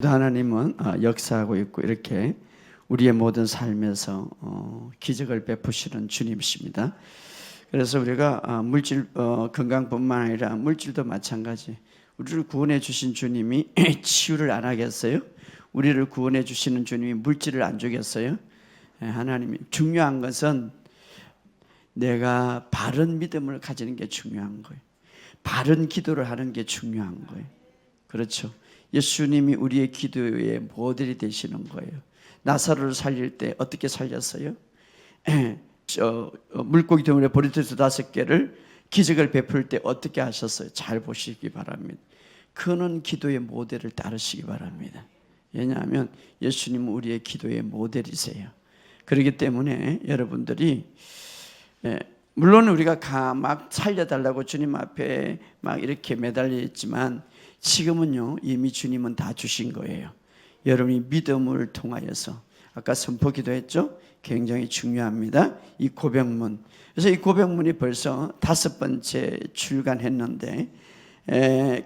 하나님은 역사하고 있고 이렇게 우리의 모든 삶에서 기적을 베푸시는 주님이십니다. 그래서 우리가 물질 건강뿐만 아니라 물질도 마찬가지. 우리를 구원해 주신 주님이 치유를 안 하겠어요? 우리를 구원해 주시는 주님이 물질을 안 주겠어요? 하나님이 중요한 것은 내가 바른 믿음을 가지는 게 중요한 거예요. 바른 기도를 하는 게 중요한 거예요. 그렇죠? 예수님이 우리의 기도의 모델이 되시는 거예요. 나사로를 살릴 때 어떻게 살렸어요? 물고기 덩어리에 보리토스 5개를 기적을 베풀 때 어떻게 하셨어요? 잘 보시기 바랍니다. 그는 기도의 모델을 따르시기 바랍니다. 왜냐하면 예수님은 우리의 기도의 모델이세요. 그렇기 때문에 여러분들이 물론 우리가 막 살려달라고 주님 앞에 막 이렇게 매달려 있지만 지금은요 이미 주님은 다 주신 거예요. 여러분이 믿음을 통하여서 아까 선포기도 했죠. 굉장히 중요합니다. 이 고백문. 그래서 이 고백문이 벌써 5번째 출간했는데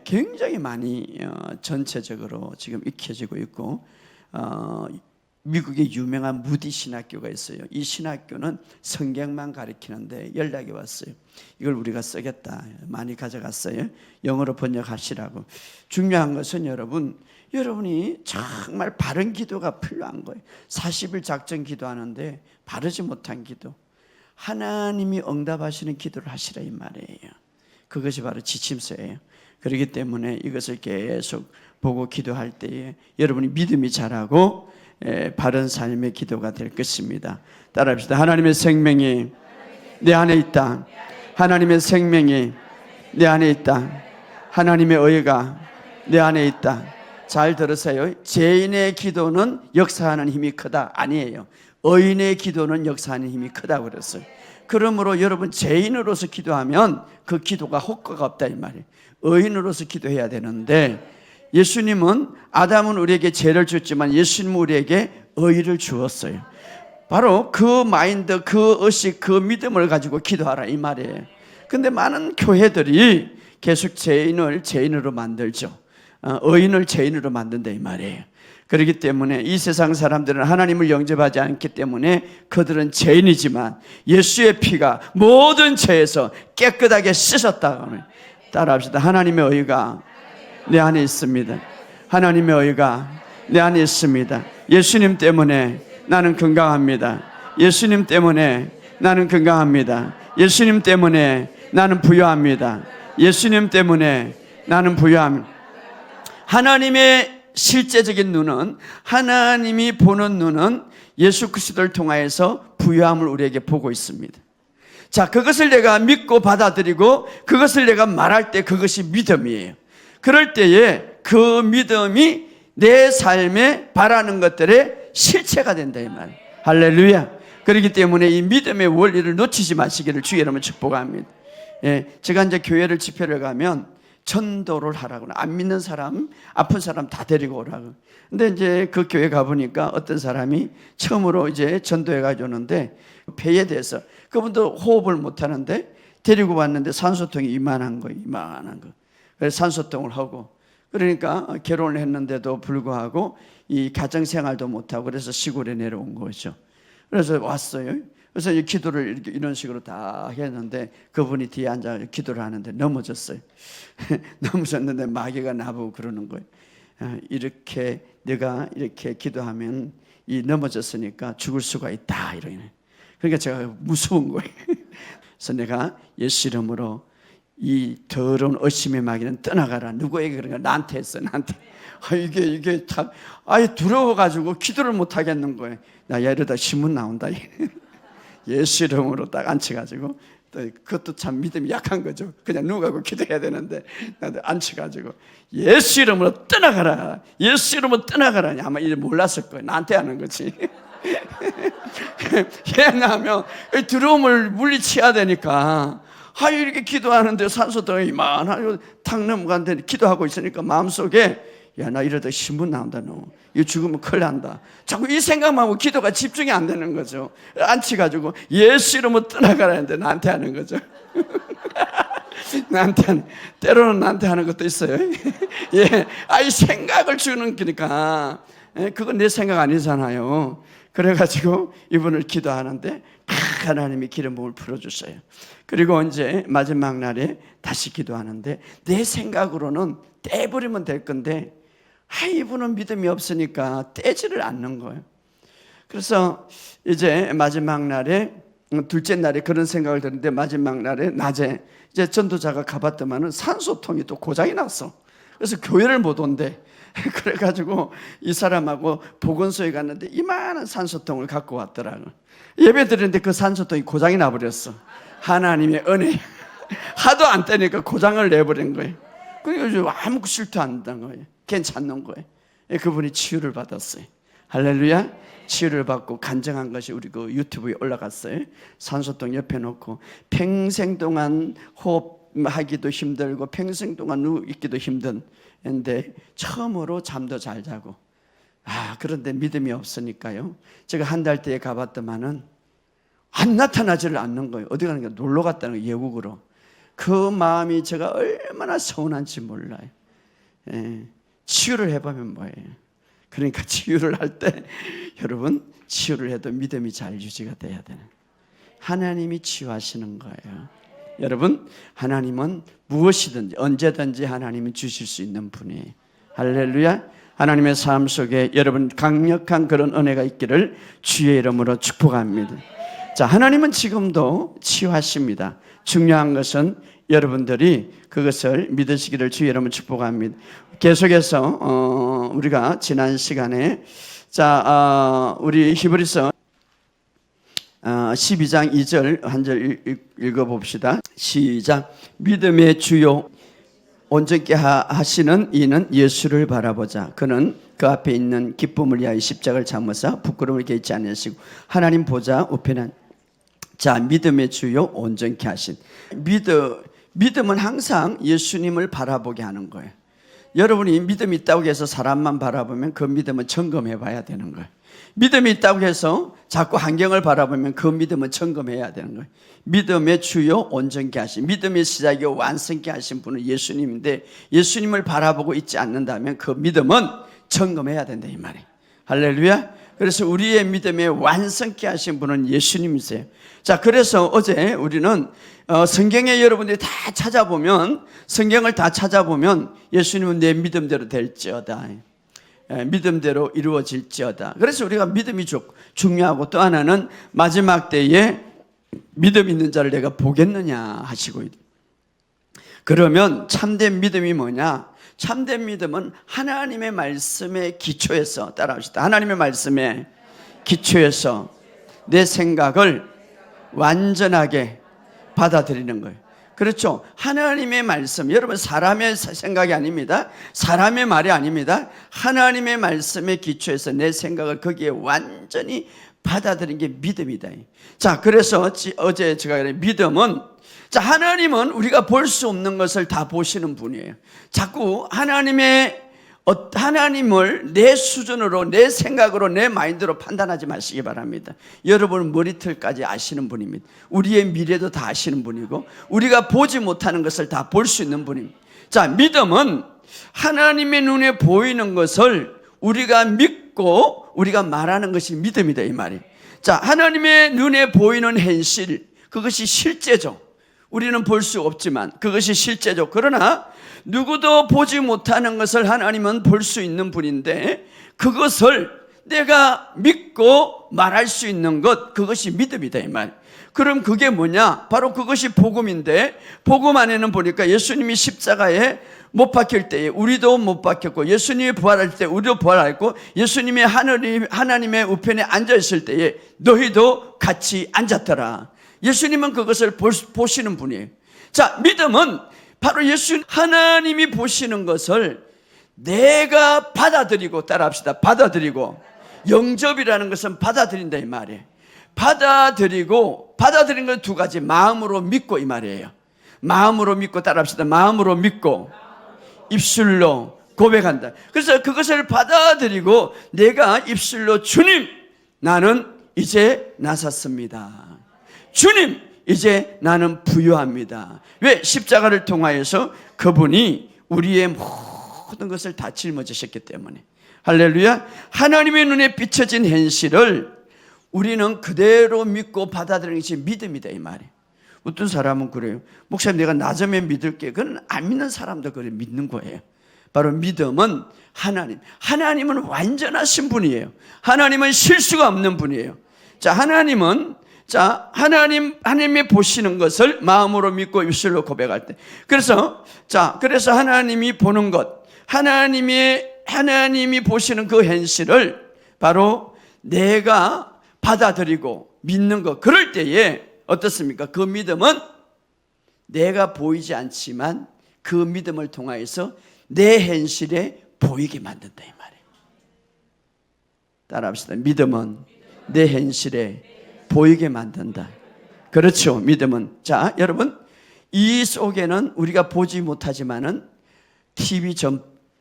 굉장히 많이 전체적으로 지금 익혀지고 있고 미국의 유명한 무디 신학교가 있어요. 이 신학교는 성경만 가르치는데 연락이 왔어요. 이걸 우리가 쓰겠다. 많이 가져갔어요. 영어로 번역하시라고. 중요한 것은 여러분이 정말 바른 기도가 필요한 거예요. 40일 작전 기도하는데 바르지 못한 기도, 하나님이 응답하시는 기도를 하시라 이 말이에요. 그것이 바로 지침서예요. 그렇기 때문에 이것을 계속 보고 기도할 때에 여러분이 믿음이 자라고 바른 삶의 기도가 될 것입니다. 따라합시다. 하나님의 생명이 내 안에 있다. 하나님의 생명이 내 안에 있다. 하나님의 의가 내 안에 있다. 잘 들으세요. 죄인의 기도는 역사하는 힘이 크다 아니에요. 의인의 기도는 역사하는 힘이 크다고 그랬어요. 그러므로 여러분 죄인으로서 기도하면 그 기도가 효과가 없다 이 말이에요. 의인으로서 기도해야 되는데 예수님은 아담은 우리에게 죄를 줬지만 예수님은 우리에게 의를 주었어요. 바로 그 마인드, 그 의식, 그 믿음을 가지고 기도하라 이 말이에요. 근데 많은 교회들이 계속 죄인을 죄인으로 만들죠. 의인을 죄인으로 만든다 이 말이에요. 그렇기 때문에 이 세상 사람들은 하나님을 영접하지 않기 때문에 그들은 죄인이지만 예수의 피가 모든 죄에서 깨끗하게 씻었다. 따라합시다. 하나님의 의가 내 안에 있습니다. 하나님의 의가 내 안에 있습니다. 예수님 때문에 나는 건강합니다. 예수님 때문에 나는 건강합니다. 예수님 때문에 나는 부유합니다. 예수님 때문에 나는 부유합니다. 하나님의 실제적인 눈은, 하나님이 보는 눈은 예수 그리스도를 통하여서 부유함을 우리에게 보고 있습니다. 자, 그것을 내가 믿고 받아들이고 그것을 내가 말할 때 그것이 믿음이에요. 그럴 때에 그 믿음이 내 삶에 바라는 것들의 실체가 된다 이 말. 할렐루야. 그렇기 때문에 이 믿음의 원리를 놓치지 마시기를 주의 이름으로 축복합니다. 제가 이제 교회를 집회를 가면 전도를 하라고, 안 믿는 사람, 아픈 사람 다 데리고 오라고. 근데 이제 그 교회 가보니까 어떤 사람이 처음으로 이제 전도해 가져오는데 폐에 대해서 그분도 호흡을 못 하는데 데리고 왔는데 산소통이 이만한 거. 그래서 산소통을 하고, 그러니까 결혼을 했는데도 불구하고 이 가정생활도 못하고 그래서 시골에 내려온 거죠. 그래서 왔어요. 그래서 이 기도를 이런 식으로 다 했는데 그분이 뒤에 앉아 기도를 하는데 넘어졌어요. 넘어졌는데 마귀가 나보고 그러는 거예요. 이렇게 내가 이렇게 기도하면 이 넘어졌으니까 죽을 수가 있다 이러네. 그러니까 제가 무서운 거예요. 그래서 내가 예수 이름으로 이 더러운 의심의 마귀는 떠나가라. 누구에게 그런가? 나한테 했어. 나한테. 이게 참 아예 두려워가지고 기도를 못 하겠는 거예요. 나 이러다 신문 나온다. 예수 이름으로 딱 앉혀가지고, 그것도 참 믿음이 약한 거죠. 그냥 누가고 기도해야 되는데 앉혀가지고 예수 이름으로 떠나가라. 예수 이름으로 떠나가라. 아마 이제 몰랐을 거예요. 나한테 하는 거지. 왜냐하면 두려움을 물리쳐야 되니까. 이렇게 기도하는데 산소통이 이만하고 탁 넘어가는데 기도하고 있으니까 마음속에 야, 나 이러다 신문 나온다. 너 이거 죽으면 큰일 난다. 자꾸 이 생각만 하고 기도가 집중이 안 되는 거죠. 앉혀가지고 예수 이름으로 떠나가라 했는데 나한테 하는 거죠. 때로는 나한테 하는 것도 있어요. 예, 아이 생각을 주는 거니까. 예, 그건 내 생각 아니잖아요. 그래가지고 이분을 기도하는데 하나님이 기름 부음을 풀어주셔요. 그리고 이제 마지막 날에 다시 기도하는데 내 생각으로는 떼버리면 될 건데 이분은 믿음이 없으니까 떼지를 않는 거예요. 그래서 이제 마지막 날에 둘째 날에 그런 생각을 드는데 마지막 날에 낮에 이제 전도자가 가봤더만은 산소통이 또 고장이 났어. 그래서 교회를 못 온대. 그래가지고 이 사람하고 보건소에 갔는데 이만한 산소통을 갖고 왔더라고. 예배 드리는데 그 산소통이 고장이 나버렸어. 하나님의 은혜. 하도 안 떼니까 고장을 내버린 거예요. 그러니까 아무 실도 안 한다는 거예요. 괜찮는 거예요. 그분이 치유를 받았어요. 할렐루야. 치유를 받고 간증한 것이 우리 그 유튜브에 올라갔어요. 산소통 옆에 놓고 평생 동안 호흡하기도 힘들고 평생 동안 누워 있기도 힘든데 처음으로 잠도 잘 자고 그런데 믿음이 없으니까요. 제가 한 달째에 가봤더만은 안 나타나지를 않는 거예요. 어디 가는가 놀러 갔다는 거예요. 예국으로. 그 마음이 제가 얼마나 서운한지 몰라요. 예, 치유를 해보면 뭐예요? 그러니까 치유를 할 때 여러분 치유를 해도 믿음이 잘 유지가 돼야 되는 하나님이 치유하시는 거예요. 여러분 하나님은 무엇이든지 언제든지 하나님이 주실 수 있는 분이에요. 할렐루야. 하나님의 삶 속에 여러분 강력한 그런 은혜가 있기를 주의 이름으로 축복합니다. 자, 하나님은 지금도 치유하십니다. 중요한 것은 여러분들이 그것을 믿으시기를 주의 이름으로 축복합니다. 계속해서 우리가 지난 시간에 우리 히브리서 12장 2절 한 절 읽어봅시다. 시작. 믿음의 주요 온전케 하시는 이는 예수를 바라보자. 그는 그 앞에 있는 기쁨을 위하여 십자가를 참으사 부끄러움을 개의치 않으시고 하나님 보좌 우편에 믿음의 주요 온전케 하신. 믿음은 항상 예수님을 바라보게 하는 거예요. 여러분이 믿음이 있다고 해서 사람만 바라보면 그 믿음은 점검해 봐야 되는 거예요. 믿음이 있다고 해서 자꾸 환경을 바라보면 그 믿음은 점검해야 되는 거예요. 믿음의 주요 온전케 하신, 믿음의 시작이요 완성케 하신 분은 예수님인데 예수님을 바라보고 있지 않는다면 그 믿음은 점검해야 된다 이 말이에요. 할렐루야. 그래서 우리의 믿음의 완성케 하신 분은 예수님이세요. 자, 그래서 어제 우리는 성경에 여러분들이 다 찾아보면, 성경을 다 찾아보면 예수님은 내 믿음대로 될지어다, 믿음대로 이루어질지어다. 그래서 우리가 믿음이 중요하고 또 하나는 마지막 때에 믿음 있는 자를 내가 보겠느냐 하시고, 그러면 참된 믿음이 뭐냐? 참된 믿음은 하나님의 말씀에 기초해서, 따라합시다. 하나님의 말씀에 기초해서 내 생각을 완전하게 받아들이는 거예요. 그렇죠? 하나님의 말씀, 여러분 사람의 생각이 아닙니다. 사람의 말이 아닙니다. 하나님의 말씀에 기초해서 내 생각을 거기에 완전히 받아들이는 게 믿음이다. 자, 그래서 어제 제가 그래, 믿음은, 자, 하나님은 우리가 볼 수 없는 것을 다 보시는 분이에요. 자꾸 하나님을 내 수준으로, 내 생각으로, 내 마인드로 판단하지 마시기 바랍니다. 여러분은 머리털까지 아시는 분입니다. 우리의 미래도 다 아시는 분이고 우리가 보지 못하는 것을 다 볼 수 있는 분입니다. 자, 믿음은 하나님의 눈에 보이는 것을 우리가 믿고 우리가 말하는 것이 믿음이다 이 말이에요. 자, 하나님의 눈에 보이는 현실, 그것이 실제죠. 우리는 볼 수 없지만 그것이 실제죠. 그러나 누구도 보지 못하는 것을 하나님은 볼 수 있는 분인데 그것을 내가 믿고 말할 수 있는 것, 그것이 믿음이다 이 말. 그럼 그게 뭐냐? 바로 그것이 복음인데, 복음 안에는 보니까 예수님이 십자가에 못 박힐 때에 우리도 못 박혔고, 예수님이 부활할 때 우리도 부활했고, 예수님이 하나님의 우편에 앉아 있을 때에 너희도 같이 앉았더라. 예수님은 그것을 보시는 분이에요. 자, 믿음은 바로 하나님이 보시는 것을 내가 받아들이고, 따라합시다. 받아들이고. 영접이라는 것은 받아들인다 이 말이에요. 받아들이는 건 두 가지. 마음으로 믿고 이 말이에요. 마음으로 믿고, 따라합시다. 마음으로 믿고 입술로 고백한다. 그래서 그것을 받아들이고 내가 입술로 주님, 나는 이제 나섰습니다. 주님, 이제 나는 부유합니다. 왜? 십자가를 통하여서 그분이 우리의 모든 것을 다 짊어지셨기 때문에. 할렐루야. 하나님의 눈에 비춰진 현실을 우리는 그대로 믿고 받아들이는 것이 믿음이다 이 말이에요. 어떤 사람은 그래요. 목사님 내가 나중에 믿을게. 그건 안 믿는 사람도 그래 믿는 거예요. 바로 믿음은 하나님은 완전하신 분이에요. 하나님은 실수가 없는 분이에요. 자, 하나님이 보시는 것을 마음으로 믿고 입술로 고백할 때. 그래서 하나님이 보는 것, 하나님이 보시는 그 현실을 바로 내가 받아들이고 믿는 것. 그럴 때에 어떻습니까? 그 믿음은 내가 보이지 않지만 그 믿음을 통하여서 내 현실에 보이게 만든다 이 말이에요. 따라합시다. 믿음은 내 현실에 보이게 만든다. 그렇죠. 믿음은. 자, 여러분, 이 속에는 우리가 보지 못하지만은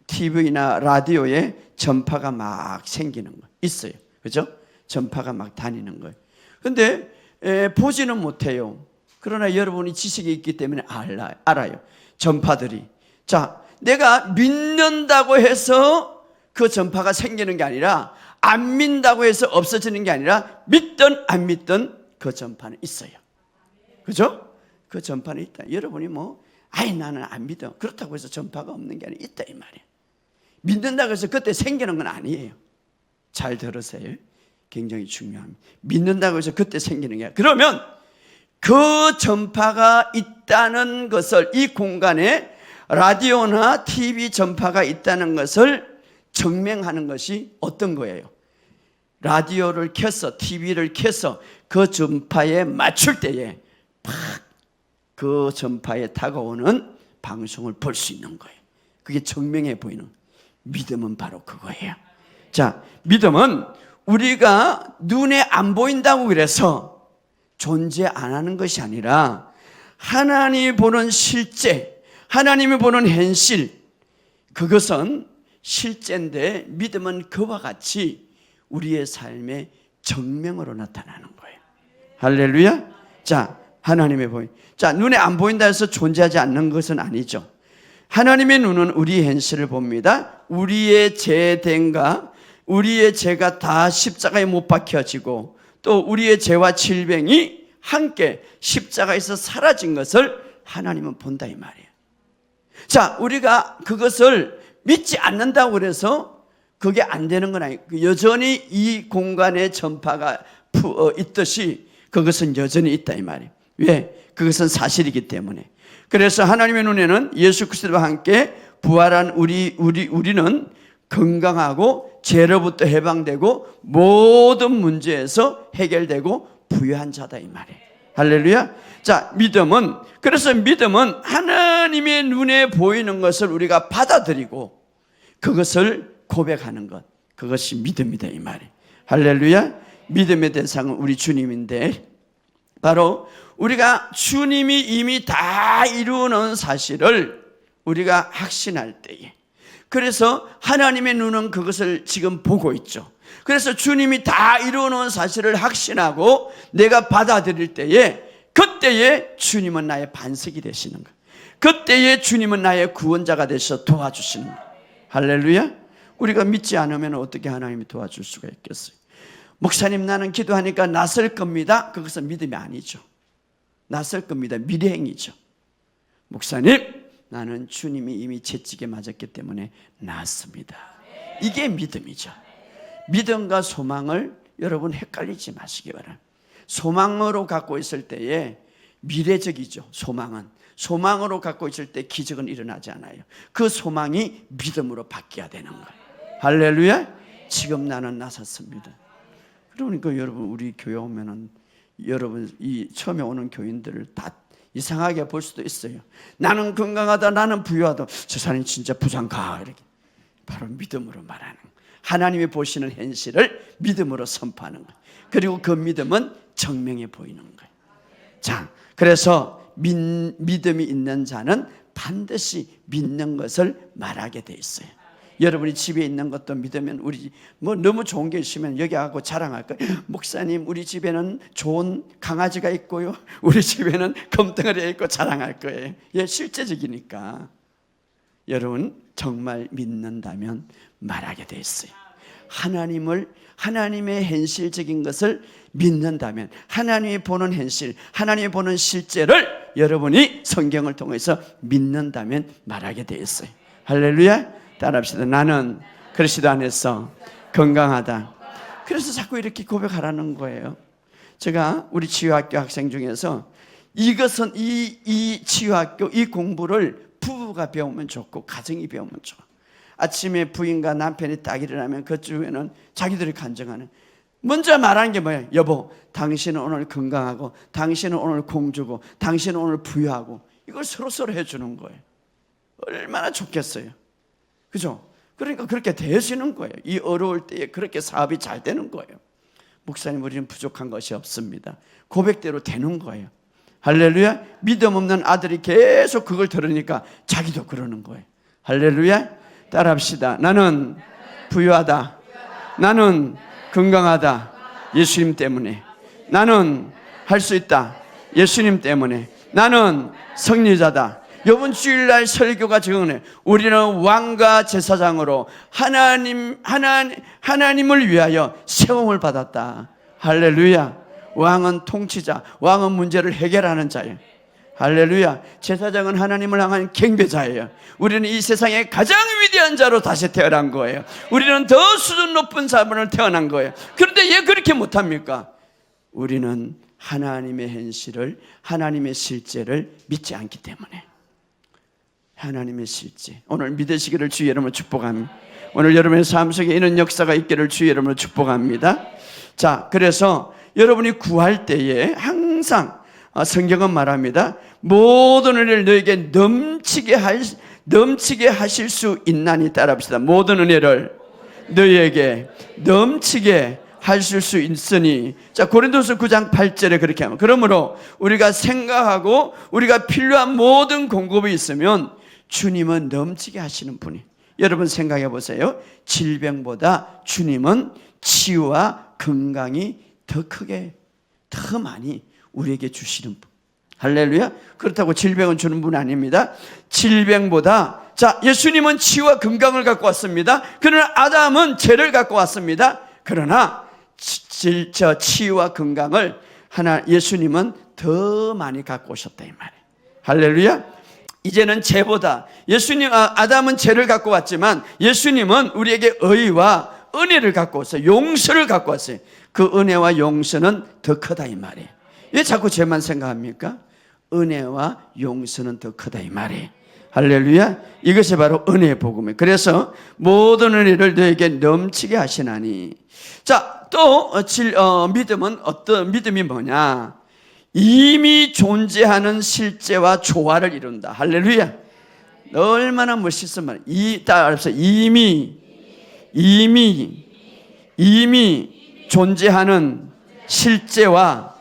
TV나 라디오에 전파가 막 생기는 거 있어요. 그죠? 전파가 막 다니는 거예요. 근데 보지는 못해요. 그러나 여러분이 지식이 있기 때문에 알아요. 전파들이. 자, 내가 믿는다고 해서 그 전파가 생기는 게 아니라, 안 믿는다고 해서 없어지는 게 아니라, 믿든 안 믿든 그 전파는 있어요. 그죠? 그 전파는 있다. 여러분이 나는 안 믿어. 그렇다고 해서 전파가 없는 게 아니라 있다 이 말이에요. 믿는다고 해서 그때 생기는 건 아니에요. 잘 들으세요. 굉장히 중요합니다. 믿는다고 해서 그때 생기는 게 아니라. 그러면 그 전파가 있다는 것을, 이 공간에 라디오나 TV 전파가 있다는 것을 증명하는 것이 어떤 거예요? 라디오를 켜서 TV를 켜서 그 전파에 맞출 때에 그 전파에 다가오는 방송을 볼 수 있는 거예요. 그게 증명해 보이는. 믿음은 바로 그거예요. 자, 믿음은 우리가 눈에 안 보인다고 그래서 존재 안 하는 것이 아니라 하나님이 보는 실제, 하나님이 보는 현실, 그것은 실제인데 믿음은 그와 같이 우리의 삶의 정명으로 나타나는 거예요. 할렐루야. 자, 하나님의 보임. 자, 눈에 안 보인다 해서 존재하지 않는 것은 아니죠. 하나님의 눈은 우리의 현실을 봅니다. 우리의 죄됨과 우리의 죄가 다 십자가에 못 박혀지고 또 우리의 죄와 질병이 함께 십자가에서 사라진 것을 하나님은 본다 이 말이에요. 자, 우리가 그것을 믿지 않는다고 그래서 그게 안 되는 건 아니고, 여전히 이 공간에 전파가 있듯이 그것은 여전히 있다 이 말이에요. 왜? 그것은 사실이기 때문에. 그래서 하나님의 눈에는 예수 그리스도와 함께 부활한 우리는 건강하고 죄로부터 해방되고 모든 문제에서 해결되고 부유한 자다 이 말이에요. 할렐루야. 자, 그래서 믿음은 하나님의 눈에 보이는 것을 우리가 받아들이고 그것을 고백하는 것, 그것이 믿음이다 이 말이에요. 할렐루야. 믿음의 대상은 우리 주님인데, 바로 우리가 주님이 이미 다 이루는 사실을 우리가 확신할 때에, 그래서 하나님의 눈은 그것을 지금 보고 있죠. 그래서 주님이 다 이루는 사실을 확신하고 내가 받아들일 때에, 그때에 주님은 나의 반석이 되시는 거예요. 그때에 주님은 나의 구원자가 되셔서 도와주시는 거예요. 할렐루야. 우리가 믿지 않으면 어떻게 하나님이 도와줄 수가 있겠어요? 목사님, 나는 기도하니까 낫을 겁니다. 그것은 믿음이 아니죠. 낫을 겁니다. 미래행이죠. 목사님, 나는 주님이 이미 채찍에 맞았기 때문에 낫습니다. 이게 믿음이죠. 믿음과 소망을 여러분 헷갈리지 마시기 바랍니다. 소망으로 갖고 있을 때에 미래적이죠. 소망으로 갖고 있을 때 기적은 일어나지 않아요. 그 소망이 믿음으로 바뀌어야 되는 거예요. 할렐루야. 지금 나는 나섰습니다. 그러니까 여러분, 우리 교회 오면은 여러분 이 처음에 오는 교인들을 다 이상하게 볼 수도 있어요. 나는 건강하다, 나는 부유하다, 저 사람이 진짜 부장가, 이렇게. 바로 믿음으로 말하는 거예요. 하나님이 보시는 현실을 믿음으로 선포하는 거예요. 그리고 그 믿음은 정명해 보이는 거예요. 자, 그래서 믿음이 있는 자는 반드시 믿는 것을 말하게 돼 있어요. 여러분이 집에 있는 것도 믿으면 우리 뭐 너무 좋은 게 있으면 여기 하고 자랑할 거예요. 목사님 우리 집에는 좋은 강아지가 있고요, 우리 집에는 검덩어리가 있고 자랑할 거예요. 예, 실제적이니까. 여러분 정말 믿는다면 말하게 돼 있어요. 하나님의 현실적인 것을 믿는다면, 하나님이 보는 현실, 하나님이 보는 실제를 여러분이 성경을 통해서 믿는다면 말하게 돼 있어요. 할렐루야. 따라합시다. 나는 그리스도 안에서 건강하다. 그래서 자꾸 이렇게 고백하라는 거예요. 제가 우리 치유학교 학생 중에서 이것은 이 치유학교 이 공부를 부부가 배우면 좋고 가정이 배우면 좋아. 아침에 부인과 남편이 딱 일어나면 그쪽에는 자기들이 간증하는, 먼저 말하는 게 뭐예요? 여보, 당신은 오늘 건강하고, 당신은 오늘 공주고, 당신은 오늘 부유하고. 이걸 서로 해주는 거예요. 얼마나 좋겠어요. 그죠? 그러니까 그렇게 되시는 거예요. 이 어려울 때에 그렇게 사업이 잘 되는 거예요. 목사님 우리는 부족한 것이 없습니다. 고백대로 되는 거예요. 할렐루야. 믿음 없는 아들이 계속 그걸 들으니까 자기도 그러는 거예요. 할렐루야. 따라합시다. 나는 부유하다. 나는 건강하다. 예수님 때문에. 나는 할 수 있다. 예수님 때문에. 나는 승리자다. 이번 주일날 설교가 증언해. 우리는 왕과 제사장으로 하나님을 위하여 세움을 받았다. 할렐루야. 왕은 통치자, 왕은 문제를 해결하는 자예요. 할렐루야. 제사장은 하나님을 향한 경배자예요. 우리는 이 세상에 가장 위대한 자로 다시 태어난 거예요. 우리는 더 수준 높은 사람으로 태어난 거예요. 그런데 왜 그렇게 못합니까? 우리는 하나님의 현실을, 하나님의 실제를 믿지 않기 때문에. 하나님의 실제, 오늘 믿으시기를 주의 이름으로 축복합니다. 오늘 여러분의 삶 속에 이런 역사가 있기를 주의 이름으로 축복합니다. 자, 그래서 여러분이 구할 때에 항상 성경은 말합니다. 모든 은혜를 너에게 넘치게 하실 수 있나니. 따라합시다. 모든 은혜를 너에게 넘치게 하실 수 있으니. 자, 고린도서 9장 8절에 그렇게 하면, 그러므로 우리가 생각하고 우리가 필요한 모든 공급이 있으면 주님은 넘치게 하시는 분이. 여러분 생각해 보세요. 질병보다 주님은 치유와 건강이 더 크게, 더 많이 우리에게 주시는 분. 할렐루야. 그렇다고 질병은 주는 분 아닙니다. 질병보다, 자, 예수님은 치유와 건강을 갖고 왔습니다. 그러나 아담은 죄를 갖고 왔습니다. 그러나 치유와 건강을 예수님은 더 많이 갖고 오셨다 이 말이에요. 할렐루야. 이제는 죄보다, 아담은 죄를 갖고 왔지만 예수님은 우리에게 의와 은혜를 갖고 왔어요. 용서를 갖고 왔어요. 그 은혜와 용서는 더 크다 이 말이에요. 왜 자꾸 죄만 생각합니까? 은혜와 용서는 더 크다 이 말이에요. 할렐루야. 이것이 바로 은혜의 복음이에요. 그래서 모든 은혜를 너에게 넘치게 하시나니. 자, 또 믿음은 어떤 믿음이 뭐냐? 이미 존재하는 실제와 조화를 이룬다. 할렐루야. 얼마나 멋있어 말. 이미 존재하는 실제와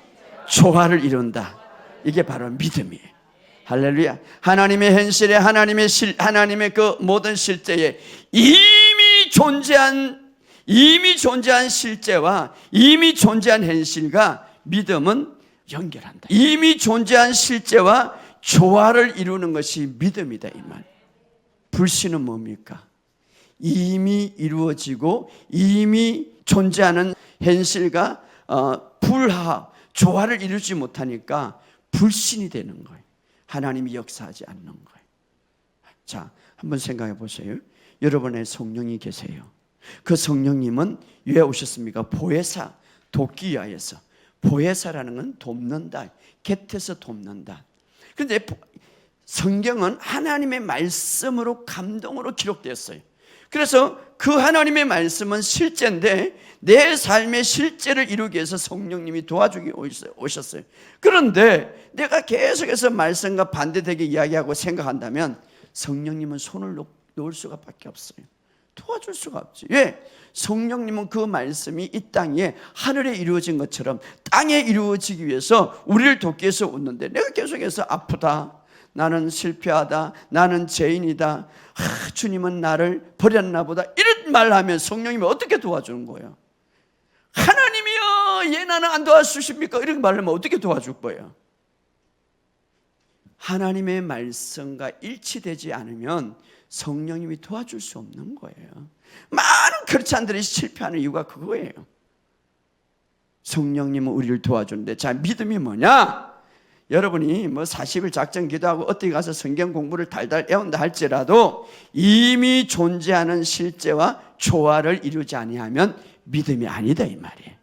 조화를 이룬다. 이게 바로 믿음이에요. 할렐루야. 하나님의 현실에, 하나님의 그 모든 실제에 이미 존재한 실제와 이미 존재한 현실과 믿음은 연결한다. 이미 존재한 실제와 조화를 이루는 것이 믿음이다 이 말. 불신은 뭡니까? 이미 이루어지고 이미 존재하는 현실과 조화를 이루지 못하니까 불신이 되는 거예요. 하나님이 역사하지 않는 거예요. 자, 한번 생각해 보세요. 여러분의 성령이 계세요. 그 성령님은 왜 오셨습니까? 보혜사, 돕기 위하여서. 보혜사라는 건 돕는다, 곁에서 돕는다. 그런데 성경은 하나님의 말씀으로, 감동으로 기록되었어요. 그래서 그 하나님의 말씀은 실제인데 내 삶의 실제를 이루기 위해서 성령님이 도와주기 오셨어요. 그런데 내가 계속해서 말씀과 반대되게 이야기하고 생각한다면 성령님은 손을 놓을 수가 밖에 없어요. 도와줄 수가 없지. 왜? 성령님은 그 말씀이 이 땅에 하늘에 이루어진 것처럼 땅에 이루어지기 위해서 우리를 돕기 위해서 오는데, 내가 계속해서 아프다, 나는 실패하다, 나는 죄인이다, 주님은 나를 버렸나 보다, 이런 말을 하면 성령님이 어떻게 도와주는 거예요? 하나님이여, 얘 나는 안 도와주십니까? 이렇게 말하면 어떻게 도와줄 거예요? 하나님의 말씀과 일치되지 않으면 성령님이 도와줄 수 없는 거예요. 많은 크리스찬들이 실패하는 이유가 그거예요. 성령님은 우리를 도와주는데, 자, 믿음이 뭐냐? 여러분이 뭐 40일 작전 기도하고 어디 가서 성경 공부를 달달 애운다 할지라도 이미 존재하는 실제와 조화를 이루지 아니하면 믿음이 아니다, 이 말이에요.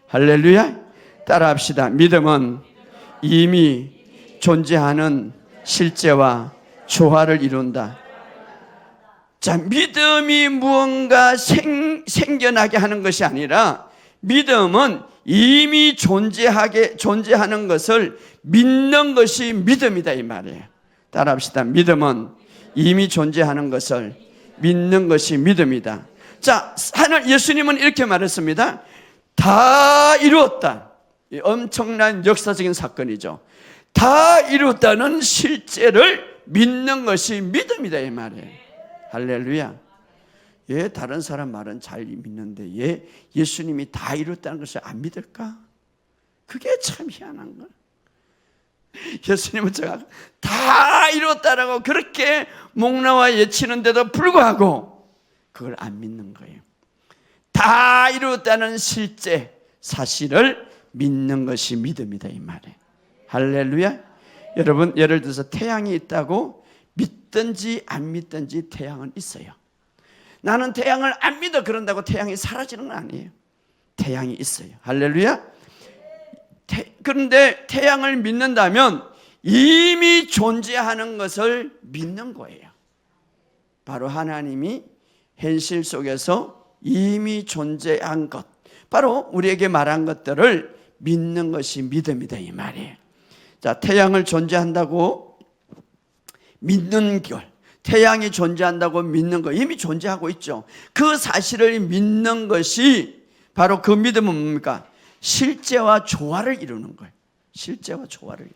할렐루야. 따라합시다. 믿음은 이미 존재하는 실제와 조화를 이룬다. 자, 믿음이 무언가 생겨나게 하는 것이 아니라 믿음은 이미 존재하는 것을 믿는 것이 믿음이다, 이 말이에요. 따라합시다. 믿음은 이미 존재하는 것을 믿는 것이 믿음이다. 자, 예수님은 이렇게 말했습니다. 다 이루었다. 엄청난 역사적인 사건이죠. 다 이루었다는 실제를 믿는 것이 믿음이다, 이 말이에요. 할렐루야. 예, 다른 사람 말은 잘 믿는데 예, 예수님이 다 이뤘다는 것을 안 믿을까? 그게 참 희한한 거예요. 예수님은 제가 다 이뤘다라고 그렇게 목나와 예치는데도 불구하고 그걸 안 믿는 거예요. 다 이뤘다는 실제 사실을 믿는 것이 믿음이다, 이 말이에요. 할렐루야. 여러분, 예를 들어서 태양이 있다고 믿든지 안 믿든지 태양은 있어요. 나는 태양을 안 믿어 그런다고 태양이 사라지는 건 아니에요. 태양이 있어요. 할렐루야. 그런데 태양을 믿는다면 이미 존재하는 것을 믿는 거예요. 바로 하나님이 현실 속에서 이미 존재한 것, 바로 우리에게 말한 것들을 믿는 것이 믿음이다, 이 말이에요. 자, 태양을 존재한다고 믿는 것, 태양이 존재한다고 믿는 거, 이미 존재하고 있죠. 그 사실을 믿는 것이 바로 그 믿음은 뭡니까? 실제와 조화를 이루는 거예요. 실제와 조화를.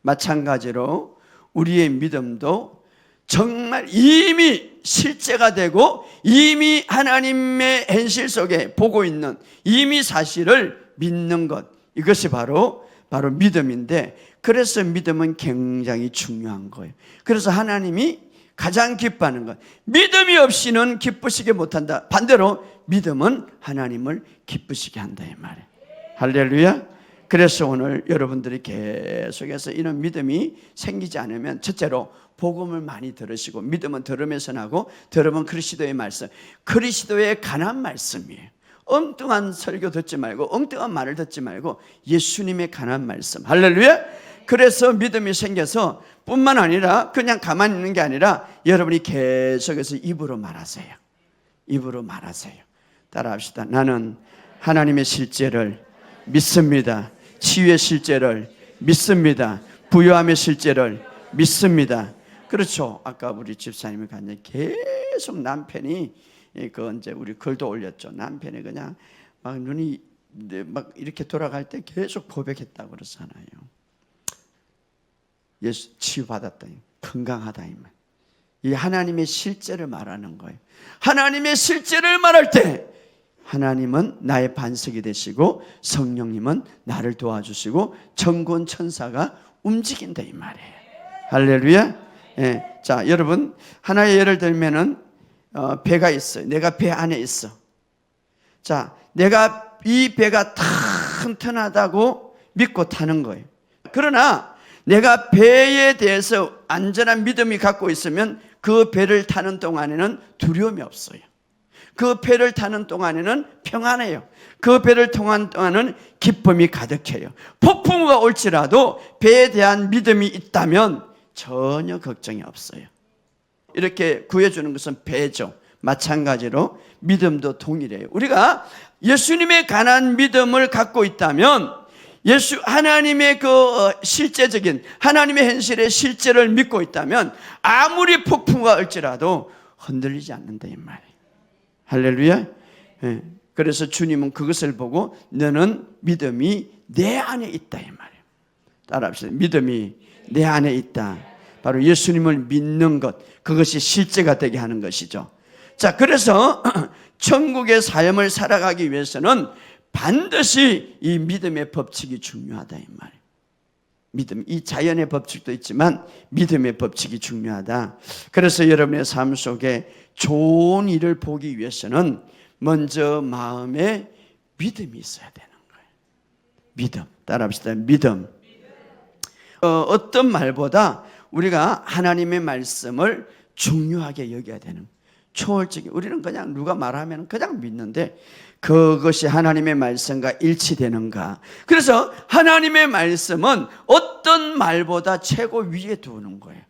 마찬가지로 우리의 믿음도 정말 이미 실제가 되고 이미 하나님의 현실 속에 보고 있는 이미 사실을 믿는 것, 이것이 바로 믿음인데, 그래서 믿음은 굉장히 중요한 거예요. 그래서 하나님이 가장 기뻐하는 것, 믿음이 없이는 기쁘시게 못한다. 반대로 믿음은 하나님을 기쁘시게 한다, 이 말이에요. 할렐루야. 그래서 오늘 여러분들이 계속해서 이런 믿음이 생기지 않으면, 첫째로 복음을 많이 들으시고, 믿음은 들으면서 나고, 들으면 그리스도의 말씀, 그리스도의 관한 말씀이에요. 엉뚱한 설교 듣지 말고, 엉뚱한 말을 듣지 말고 예수님의 관한 말씀. 할렐루야. 그래서 믿음이 생겨서 뿐만 아니라 그냥 가만히 있는 게 아니라 여러분이 계속해서 입으로 말하세요. 입으로 말하세요. 따라합시다. 나는 하나님의 실제를 믿습니다. 치유의 실제를 믿습니다. 부요함의 실제를 믿습니다. 그렇죠. 아까 우리 집사님이 갔는데 계속 남편이 그 이제 우리 글도 올렸죠. 남편이 그냥 막 눈이 막 이렇게 돌아갈 때 계속 고백했다고 그러잖아요. 예수 치유받았다, 건강하다, 이 말. 이 하나님의 실제를 말하는 거예요. 하나님의 실제를 말할 때 하나님은 나의 반석이 되시고 성령님은 나를 도와주시고 천군 천사가 움직인다, 이 말이에요. 할렐루야. 예. 자, 여러분, 하나의 예를 들면은 배가 있어요. 내가 배 안에 있어. 자, 내가 이 배가 튼튼하다고 믿고 타는 거예요. 그러나 내가 배에 대해서 안전한 믿음이 갖고 있으면 그 배를 타는 동안에는 두려움이 없어요. 그 배를 타는 동안에는 평안해요. 그 배를 통한 동안은 기쁨이 가득해요. 폭풍우가 올지라도 배에 대한 믿음이 있다면 전혀 걱정이 없어요. 이렇게 구해주는 것은 배죠. 마찬가지로 믿음도 동일해요. 우리가 예수님에 관한 믿음을 갖고 있다면, 하나님의 그 실제적인 하나님의 현실의 실제를 믿고 있다면 아무리 폭풍우가 올지라도 흔들리지 않는다, 이 말이에요. 할렐루야. 네. 그래서 주님은 그것을 보고 너는 믿음이 내 안에 있다, 이 말이에요. 따라합시다. 믿음이 내 안에 있다. 바로 예수님을 믿는 것, 그것이 실제가 되게 하는 것이죠. 자, 그래서 천국의 삶을 살아가기 위해서는 반드시 이 믿음의 법칙이 중요하다 이 말이에요. 믿음, 이 자연의 법칙도 있지만 믿음의 법칙이 중요하다. 그래서 여러분의 삶 속에 좋은 일을 보기 위해서는 먼저 마음에 믿음이 있어야 되는 거예요. 믿음, 따라합시다. 믿음. 어떤 말보다 우리가 하나님의 말씀을 중요하게 여겨야 되는, 초월적인, 우리는 그냥 누가 말하면 그냥 믿는데 그것이 하나님의 말씀과 일치되는가. 그래서 하나님의 말씀은 어떤 말보다 최고 위에 두는 거예요.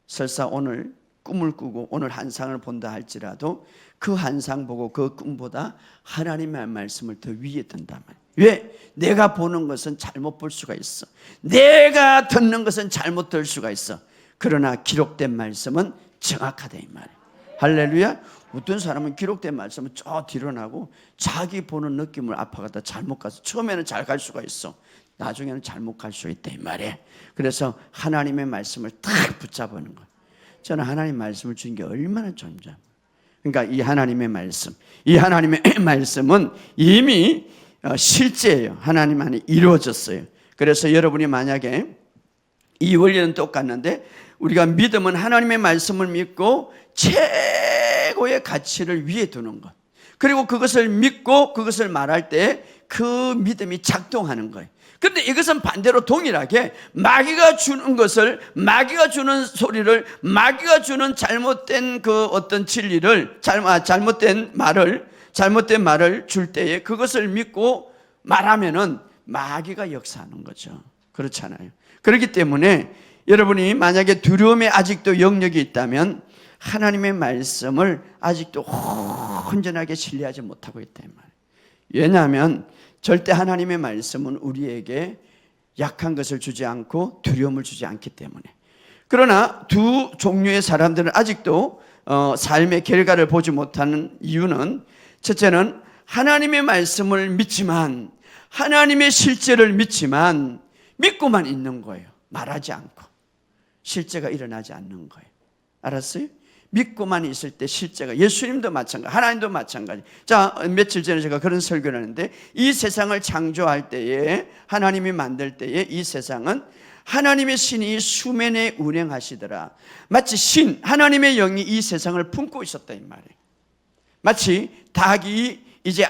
설사 오늘 꿈을 꾸고 오늘 한상을 본다 할지라도 그 한상 보고 그 꿈보다 하나님의 말씀을 더 위에 둔단 말이에요. 왜? 내가 보는 것은 잘못 볼 수가 있어. 내가 듣는 것은 잘못 들 수가 있어. 그러나 기록된 말씀은 정확하다 이 말이에요. 할렐루야. 어떤 사람은 기록된 말씀은 저 뒤로 나고 자기 보는 느낌을 아파가다 잘못 가서 처음에는 잘 갈 수가 있어. 나중에는 잘못 갈 수 있다 이 말이에요. 그래서 하나님의 말씀을 딱 붙잡는 거예요. 저는 하나님 말씀을 주신 게 얼마나 존재합니다. 그러니까 이 하나님의 말씀, 이 하나님의 말씀은 이미 실제예요. 하나님 안에 이루어졌어요. 그래서 여러분이 만약에 이 원리는 똑같는데 우리가 믿음은 하나님의 말씀을 믿고 최고의 가치를 위에 두는 것, 그리고 그것을 믿고 그것을 말할 때 그 믿음이 작동하는 거예요. 그런데 이것은 반대로 동일하게 마귀가 주는 것을, 마귀가 주는 소리를, 마귀가 주는 잘못된 그 어떤 진리를, 잘못된 말을 줄 때에 그것을 믿고 말하면은 마귀가 역사하는 거죠. 그렇잖아요. 그렇기 때문에 여러분이 만약에 두려움에 아직도 영역이 있다면 하나님의 말씀을 아직도 온전하게 신뢰하지 못하고 있다 이 말이에요. 왜냐하면 절대 하나님의 말씀은 우리에게 약한 것을 주지 않고 두려움을 주지 않기 때문에. 그러나 두 종류의 사람들은 아직도 삶의 결과를 보지 못하는 이유는, 첫째는 하나님의 말씀을 믿지만, 하나님의 실제를 믿지만 믿고만 있는 거예요. 말하지 않고 실제가 일어나지 않는 거예요. 알았어요? 믿고만 있을 때 실제가, 예수님도 마찬가지, 하나님도 마찬가지. 자, 며칠 전에 제가 그런 설교를 했는데, 이 세상을 창조할 때에, 하나님이 만들 때에 이 세상은 하나님의 신이 수면에 운행하시더라. 마치 하나님의 영이 이 세상을 품고 있었다 이 말이에요. 마치 닭이 이제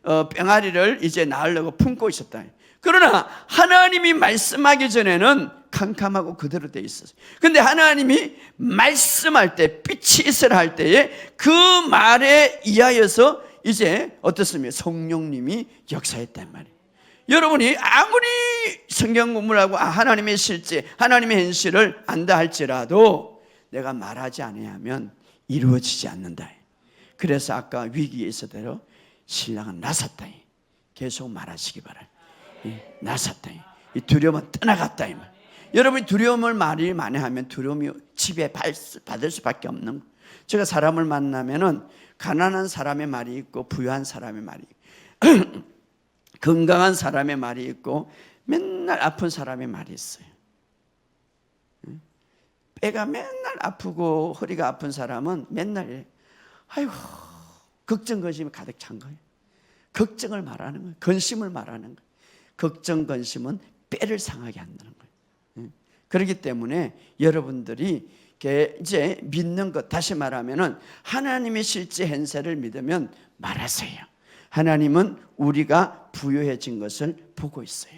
병아리를 이제 낳으려고 품고 있었다. 그러나 하나님이 말씀하기 전에는 캄캄하고 그대로 돼 있었어요. 그런데 하나님이 말씀할 때, 빛이 있으라 할 때에 그 말에 의하여서 이제 어떻습니까? 성령님이 역사했단 말이에요. 여러분이 아무리 성경 공부를 하고 하나님의 실제, 하나님의 현실을 안다 할지라도 내가 말하지 않으면 이루어지지 않는다. 그래서 아까 위기에 있었대로 신랑은 나섰다. 계속 말하시기 바라요. 나섰다. 이 두려움은 떠나갔다. 이 말. 여러분이 두려움을 많이 하면 두려움이 지배받을 수밖에 없는 거예요. 제가 사람을 만나면은 가난한 사람의 말이 있고 부유한 사람의 말이 있고 건강한 사람의 말이 있고 맨날 아픈 사람의 말이 있어요. 배가 맨날 아프고 허리가 아픈 사람은 맨날 아이고 걱정 근심이 가득 찬 거예요. 걱정을 말하는 거예요. 근심을 말하는 거예요. 걱정 근심은 뼈를 상하게 한다는 거예요. 그렇기 때문에 여러분들이 이제 믿는 것, 다시 말하면은 하나님의 실제 현세를 믿으면 말하세요. 하나님은 우리가 부유해진 것을 보고 있어요.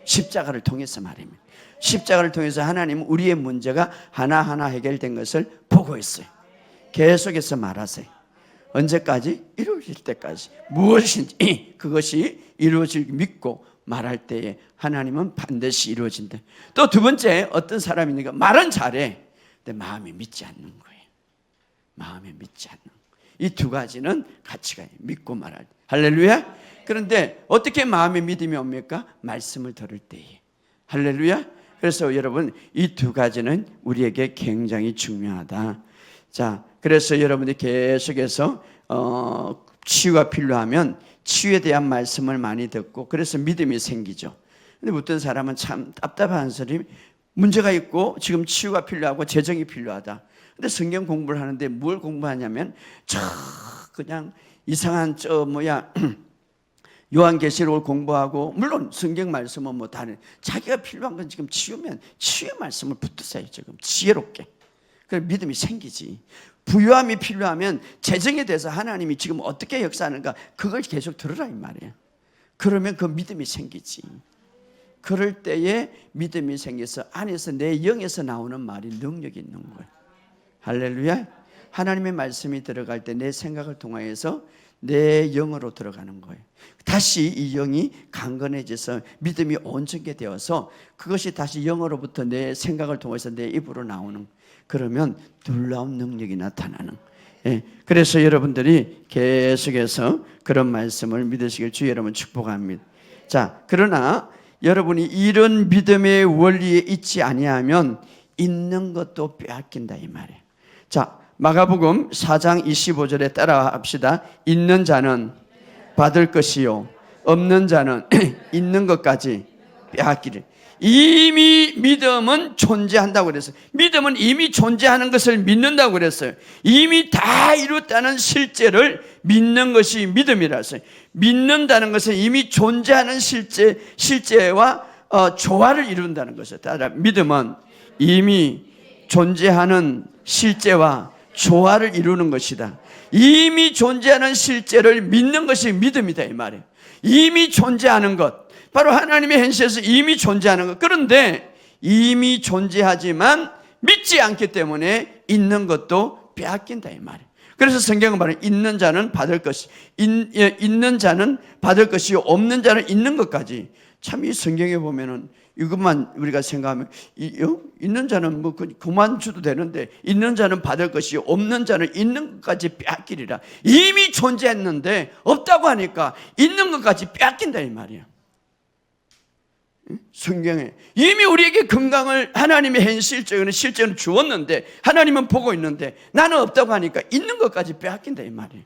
십자가를 통해서 말입니다. 십자가를 통해서 하나님은 우리의 문제가 하나하나 해결된 것을 보고 있어요. 계속해서 말하세요. 언제까지? 이루어질 때까지. 무엇인지 그것이 이루어질 믿고 말할 때에 하나님은 반드시 이루어진다. 또 두 번째, 어떤 사람이니까 말은 잘해. 근데 마음이 믿지 않는 거예요. 마음이 믿지 않는 거예요. 이 두 가지는 같이 가요. 믿고 말할 때. 할렐루야. 그런데 어떻게 마음의 믿음이 옵니까? 말씀을 들을 때에. 할렐루야. 그래서 여러분 이 두 가지는 우리에게 굉장히 중요하다. 자, 그래서 여러분들이 계속해서 치유가 필요하면 치유에 대한 말씀을 많이 듣고 그래서 믿음이 생기죠. 근데 어떤 사람은 참 답답한 소리, 문제가 있고 지금 치유가 필요하고 재정이 필요하다. 근데 성경 공부를 하는데 뭘 공부하냐면 그냥 이상한 요한계시록을 공부하고, 물론 성경 말씀은 뭐 다른, 자기가 필요한 건 지금 치유면 치유의 말씀을 붙드세요. 지금 지혜롭게. 그래 믿음이 생기지. 부유함이 필요하면 재정에 대해서 하나님이 지금 어떻게 역사하는가 그걸 계속 들으라 이 말이에요. 그러면 그 믿음이 생기지. 그럴 때에 믿음이 생겨서 안에서 내 영에서 나오는 말이 능력이 있는 거예요. 할렐루야. 하나님의 말씀이 들어갈 때 내 생각을 통하여서 내 영으로 들어가는 거예요. 다시 이 영이 강건해져서 믿음이 온전게 되어서 그것이 다시 영으로부터 내 생각을 통해서 내 입으로 나오는, 그러면 놀라운 능력이 나타나는. 그래서 여러분들이 계속해서 그런 말씀을 믿으시길 주 여러분 축복합니다. 자, 그러나 여러분이 이런 믿음의 원리에 있지 아니하면 있는 것도 빼앗긴다 이 말이에요. 자, 마가복음 4장 25절에 따라 합시다. 있는 자는 받을 것이요 없는 자는 있는 것까지 빼앗기를. 이미 믿음은 존재한다고 그랬어요. 믿음은 이미 존재하는 것을 믿는다고 그랬어요. 이미 다 이뤘다는 실제를 믿는 것이 믿음이라서요. 믿는다는 것은 이미 존재하는 실제와 조화를 이룬다는 것이에요. 따라 믿음은 이미 존재하는 실제와 조화를 이루는 것이다. 이미 존재하는 실제를 믿는 것이 믿음이다 이 말이에요. 이미 존재하는 것, 바로 하나님의 현실에서 이미 존재하는 것. 그런데 이미 존재하지만 믿지 않기 때문에 있는 것도 빼앗긴다 이 말이에요. 그래서 성경은 말해요. 있는 자는 받을 것이, 있는 자는 받을 것이, 없는 자는 있는 것까지. 참 이 성경에 보면은 이것만 우리가 생각하면 있는 자는 뭐 그만 줘도 되는데 있는 자는 받을 것이, 없는 자는 있는 것까지 빼앗기리라. 이미 존재했는데 없다고 하니까 있는 것까지 빼앗긴다 이 말이에요. 성경에 이미 우리에게 건강을 하나님의 현실적으로 실제로 주었는데, 하나님은 보고 있는데 나는 없다고 하니까 있는 것까지 빼앗긴다 이 말이에요.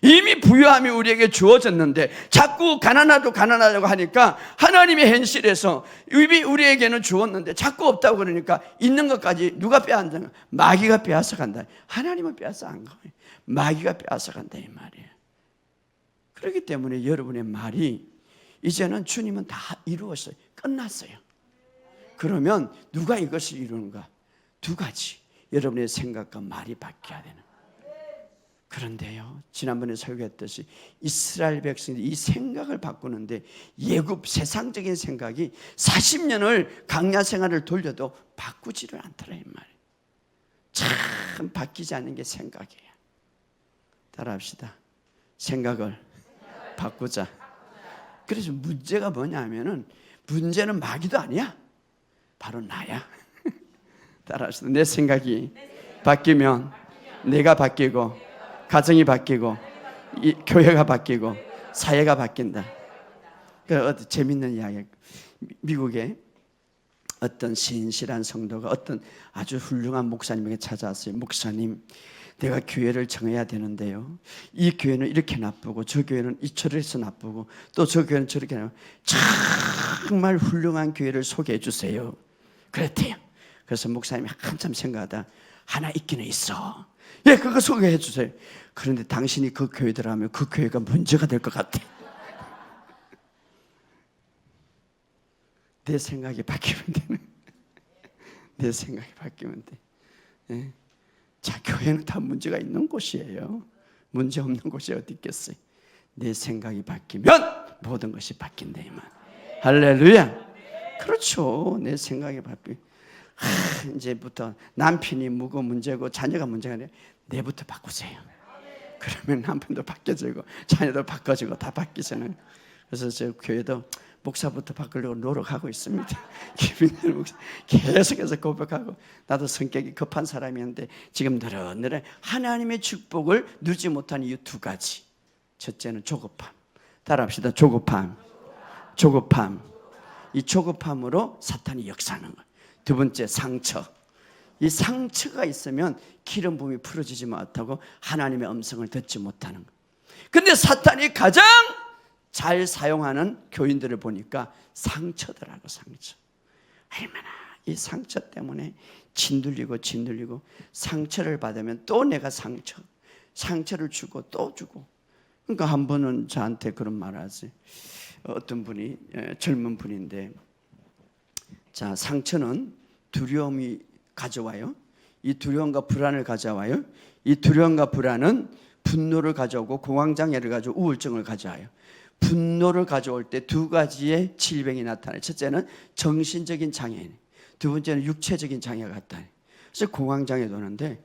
이미 부유함이 우리에게 주어졌는데 자꾸 가난하다고 하니까 하나님의 현실에서 이미 우리에게는 주었는데 자꾸 없다고 그러니까 있는 것까지 누가 빼앗는가? 마귀가 빼앗아간다. 하나님은 빼앗아 안 가요. 마귀가 빼앗아간다 이 말이에요. 그렇기 때문에 여러분의 말이 이제는 주님은 다 이루었어요. 끝났어요. 그러면 누가 이것을 이루는가? 두 가지. 여러분의 생각과 말이 바뀌어야 되는. 그런데요, 지난번에 설교했듯이 이스라엘 백성들이 이 생각을 바꾸는데 예굽 세상적인 생각이 40년을 광야 생활을 돌려도 바꾸지를 않더라 이 말이에요. 참 바뀌지 않는 게 생각이에요. 따라합시다. 생각을 바꾸자. 그래서 문제가 뭐냐면은 문제는 마귀도 아니야. 바로 나야. 따라합시다. 내 생각이 바뀌면 내가 바뀌고 가정이 바뀌고 교회가 바뀌고 사회가 바뀐다. 그 재밌는 이야기. 미국에 어떤 신실한 성도가 어떤 아주 훌륭한 목사님에게 찾아왔어요. 목사님, 내가 교회를 정해야 되는데요, 이 교회는 이렇게 나쁘고 저 교회는 이처럼 나쁘고 또 저 교회는 저렇게 나쁘고 정말 훌륭한 교회를 소개해 주세요. 그랬대요. 그래서 목사님이 한참 생각하다 하나 있기는 있어. 예, 그거 소개해 주세요. 그런데 당신이 그 교회 들어가면 그 교회가 문제가 될 것 같아. 내 생각이 바뀌면 되는. 내 생각이 바뀌면 돼. 예. 자, 교회는 다 문제가 있는 곳이에요. 문제 없는 곳이 어디 있겠어요? 내 생각이 바뀌면 모든 것이 바뀐다 이 말. 할렐루야. 그렇죠. 내 생각이 바뀌. 이제부터 남편이 뭐고 문제고 자녀가 문제가 아니라 내부터 바꾸세요. 그러면 남편도 바뀌어지고 자녀도 바꿔지고 다 바뀌잖아요. 그래서 저 교회도 목사부터 바꾸려고 노력하고 있습니다. 김인철 목사 계속해서 고백하고, 나도 성격이 급한 사람이었는데 지금 늘어늘어 하나님의 축복을 누리지 못한 이유 두 가지. 첫째는 조급함. 따라합시다. 조급함. 이 조급함으로 사탄이 역사하는 거예요. 두 번째, 상처. 이 상처가 있으면 기름 부음이 풀어지지 못하고 하나님의 음성을 듣지 못하는 거예요. 근데 사탄이 가장 잘 사용하는 교인들을 보니까 상처더라고. 상처. 얼마나 이 상처 때문에 짓눌리고 상처를 받으면 또 내가 상처를 주고 또 주고. 그러니까 한 번은 저한테 그런 말을 하지. 어떤 분이 젊은 분인데, 자, 상처는 두려움이 가져와요. 이 두려움과 불안을 가져와요. 이 두려움과 불안은 분노를 가져오고 공황장애를 가져오고 우울증을 가져와요. 분노를 가져올 때 두 가지의 질병이 나타나요. 첫째는 정신적인 장애, 두 번째는 육체적인 장애가 나타나요. 그래서 공황장애도 오는데,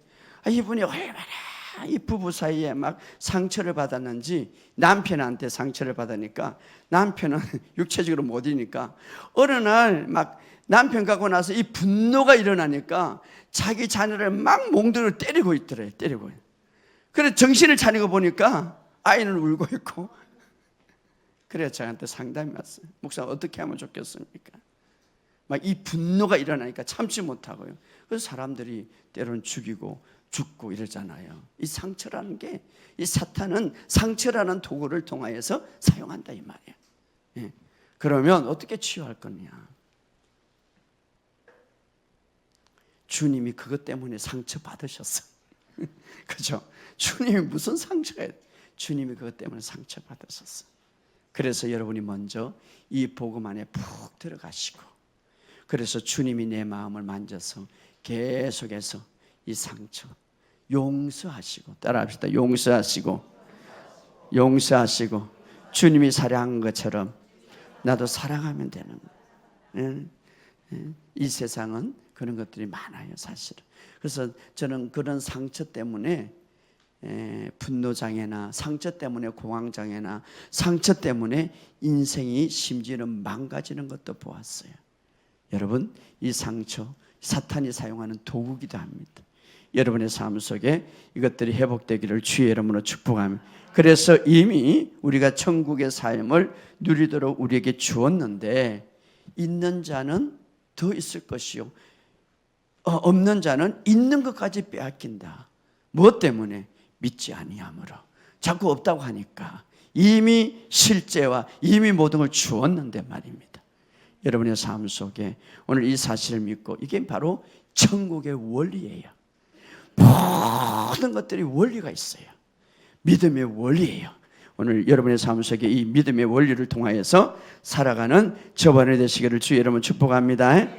이분이 얼마나 이 부부 사이에 막 상처를 받았는지, 남편한테 상처를 받으니까 남편은 육체적으로 못 이니까 어느 날 막 남편 가고 나서 이 분노가 일어나니까 자기 자녀를 막 몽둥이로 때리고 있더래요. 때리고. 그래서 정신을 차리고 보니까 아이는 울고 있고. 그래서 저한테 상담이 왔어요. 목사 어떻게 하면 좋겠습니까? 막 이 분노가 일어나니까 참지 못하고요. 그래서 사람들이 때로는 죽이고 죽고 이러잖아요. 이 상처라는 게, 이 사탄은 상처라는 도구를 통하여서 사용한다 이 말이에요. 예. 그러면 어떻게 치유할 거냐? 주님이 그것 때문에 상처 받으셨어. 그죠? 주님이 무슨 상처가 있어요? 주님이 그것 때문에 상처 받으셨어. 그래서 여러분이 먼저 이 복음 안에 푹 들어가시고, 그래서 주님이 내 마음을 만져서 계속해서 이 상처 용서하시고, 따라합시다. 용서하시고 주님이 사랑한 것처럼 나도 사랑하면 되는 거예요. 이 세상은 그런 것들이 많아요, 사실은. 그래서 저는 그런 상처 때문에 분노장애나 상처 때문에 공황장애나 상처 때문에 인생이 심지어는 망가지는 것도 보았어요. 여러분, 이 상처 사탄이 사용하는 도구이기도 합니다. 여러분의 삶 속에 이것들이 회복되기를 주의 이름으로 축복하며, 그래서 이미 우리가 천국의 삶을 누리도록 우리에게 주었는데, 있는 자는 더 있을 것이요 없는 자는 있는 것까지 빼앗긴다. 무엇 때문에? 믿지 아니함으로. 자꾸 없다고 하니까. 이미 실제와 이미 모든 걸 주었는데 말입니다. 여러분의 삶 속에 오늘 이 사실을 믿고, 이게 바로 천국의 원리예요. 모든 것들이 원리가 있어요. 믿음의 원리예요. 오늘 여러분의 삶 속에 이 믿음의 원리를 통하여서 살아가는 저번에 되시기를 주의 여러분 축복합니다.